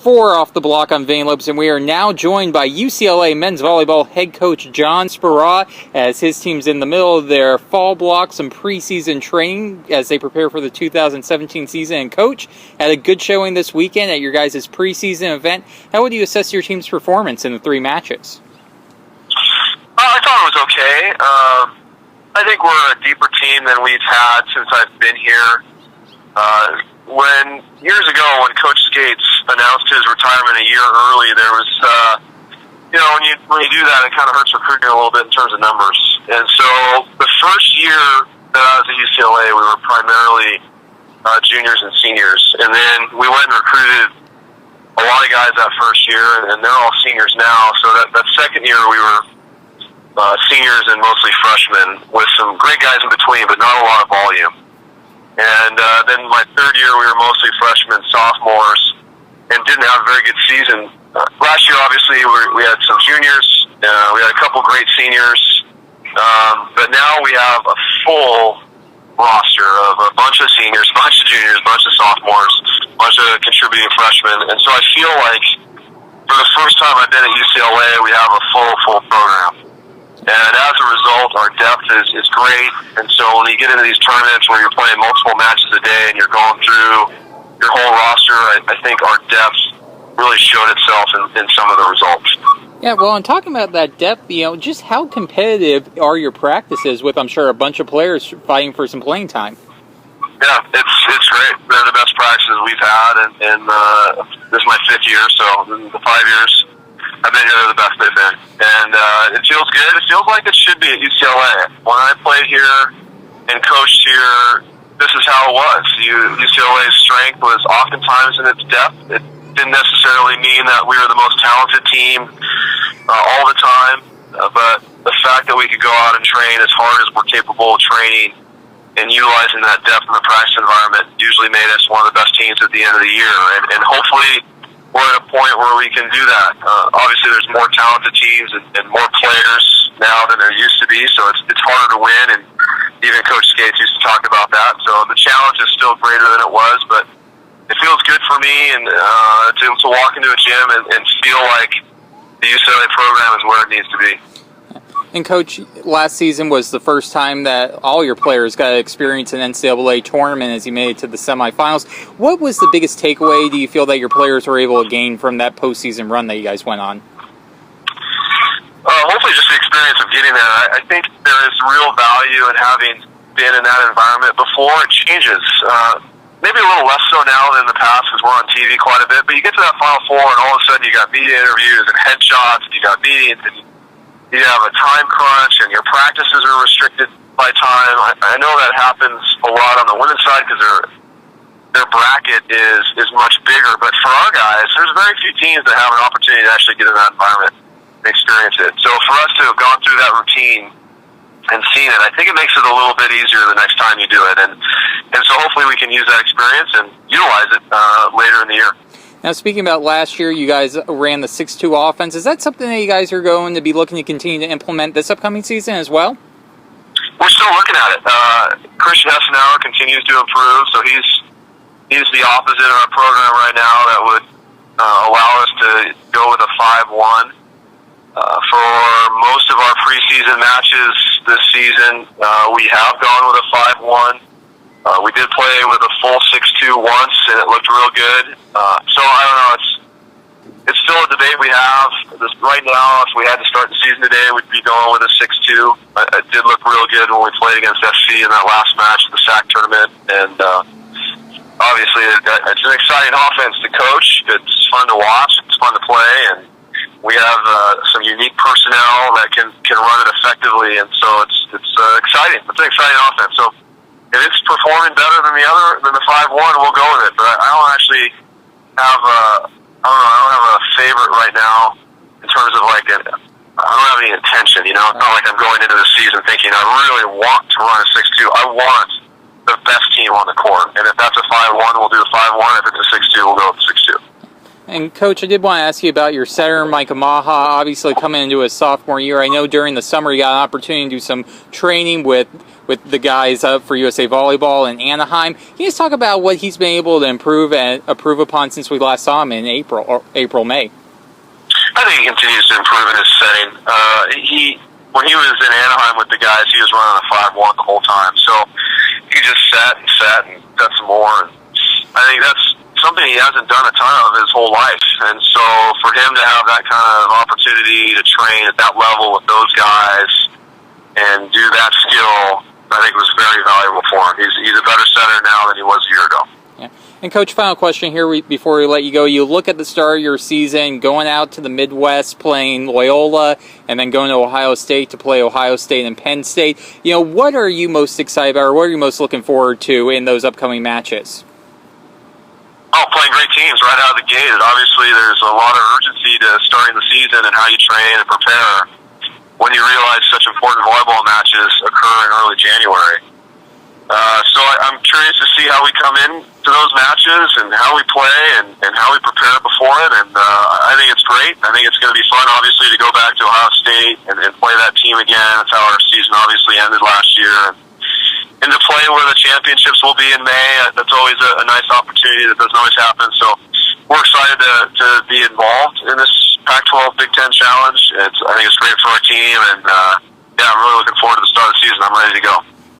4 off the block on Vein Lopes, and we are now joined by UCLA men's volleyball head coach John Speraw as his team's in the middle of their fall block, some preseason training as they prepare for the 2017 season. And Coach, had a good showing this weekend at your guys' preseason event. How would you assess your team's performance in the 3 matches? I thought it was okay. I think we're a deeper team than we've had since I've been here. Years ago, when Coach Skates announced his retirement a year early, there was, when you do that, it kind of hurts recruiting a little bit in terms of numbers. And so the first year that I was at UCLA, we were primarily juniors and seniors. And then we went and recruited a lot of guys that first year, and they're all seniors now. So that second year, we were seniors and mostly freshmen with some great guys in between, but not a lot of volume. And then my third year, we were mostly freshmen, sophomores, and didn't have a very good season. Last year, obviously, we had some juniors. We had a couple great seniors. But now we have a full roster of a bunch of seniors, a bunch of juniors, a bunch of sophomores, a bunch of contributing freshmen. And so I feel like for the first time I've been at UCLA, we have a full program. And as a result, our depth is great. And so when you get into these tournaments where you're playing multiple matches a day and you're going through your whole roster, I think our depth really showed itself in some of the results. Yeah, well, and talking about that depth, just how competitive are your practices with, I'm sure, a bunch of players fighting for some playing time? Yeah, it's great. They're the best practices we've had, and this is my 5th year, so in the 5 years I've been here, they're the best they've been. And it feels good. It feels like it should be at UCLA. When I played here and coached here, this is how it was. UCLA's strength was oftentimes in its depth. It didn't necessarily mean that we were the most talented team all the time, but the fact that we could go out and train as hard as we're capable of training and utilizing that depth in the practice environment usually made us one of the best teams at the end of the year. And hopefully we're at a point where we can do that. Obviously, there's more talented teams and more players now than there used to be, so it's harder to win, and even Coach Skates used to talk about that. So the challenge is still greater than it was, but it feels good for me and to walk into a gym and feel like the UCLA program is where it needs to be. And Coach, last season was the first time that all your players got to experience an NCAA tournament as you made it to the semifinals. What was the biggest takeaway do you feel that your players were able to gain from that postseason run that you guys went on? Hopefully just the experience of getting there. I think there is real value in having been in that environment before. It changes. Maybe a little less so now than in the past because we're on TV quite a bit, but you get to that Final Four and all of a sudden you got media interviews and headshots and you got meetings and you have a time crunch and your practices are restricted by time. I know that happens a lot on the women's side because their bracket is much bigger, but for our guys, there's very few teams that have an opportunity to actually get in that environment and experience it. So for us to have gone through that routine and seen it, I think it makes it a little bit easier the next time you do it. And so hopefully we can use that experience and utilize it later in the year. Now, speaking about last year, you guys ran the 6-2 offense. Is that something that you guys are going to be looking to continue to implement this upcoming season as well? We're still looking at it. Christian Hessenauer continues to improve, so he's the opposite of our program right now that would allow us to go with a 5-1. For most of our preseason matches this season, we have gone with a 5-1. We did play with a full 6-2 once, and it looked real good. So I don't know. It's still a debate we have. Right now, if we had to start the season today, we'd be going with a 6-2. It did look real good when we played against FC in that last match of the SAC tournament. And obviously, it's an exciting offense to coach. It's fun to watch. It's fun to play. And we have some unique personnel that can run it effectively. And so it's exciting. It's an exciting offense. So if it's performing better than the 5-1, we'll go with it. But I don't actually have I don't have a favorite right now in terms of I don't have any intention. It's not like I'm going into the season thinking I really want to run a 6-2. I want the best team on the court, and if that's a 5-1, we'll do a 5-1. If it's a 6-2, we'll go with a 6-2. And Coach, I did want to ask you about your setter, Micah Maha, obviously coming into his sophomore year. I know during the summer you got an opportunity to do some training with the guys up for USA Volleyball in Anaheim. Can you just talk about what he's been able to improve upon since we last saw him in May? I think he continues to improve in his setting. When he was in Anaheim with the guys, he was running a 5-1 the whole time. So he just sat and got some more. And I think that's something he hasn't done a ton of his whole life. And so for him to have that kind of opportunity to train at that level with those guys and do that skill, I think was very valuable for him. He's a better setter now than he was a year ago. Yeah. And Coach, final question here before we let you go. You look at the start of your season, going out to the Midwest, playing Loyola, and then going to Ohio State to play Ohio State and Penn State. You know, what are you most excited about, or what are you most looking forward to in those upcoming matches? Oh, playing great teams right out of the gate. Obviously, there's a lot of urgency to starting the season and how you train and prepare when you realize such important volleyball matches occur in early January. So I'm curious to see how we come in to those matches and how we play and how we prepare before it. And I think it's great. I think it's going to be fun, obviously, to go back to Ohio State and play that team again. That's how our season obviously ended last year. And to play where the championships will be in May, that's always a nice opportunity that doesn't always happen. So we're excited to be involved in this Pac-12 Big Ten Challenge. I think it's great for our team. And, yeah, I'm really looking forward to the start of the season. I'm ready to go.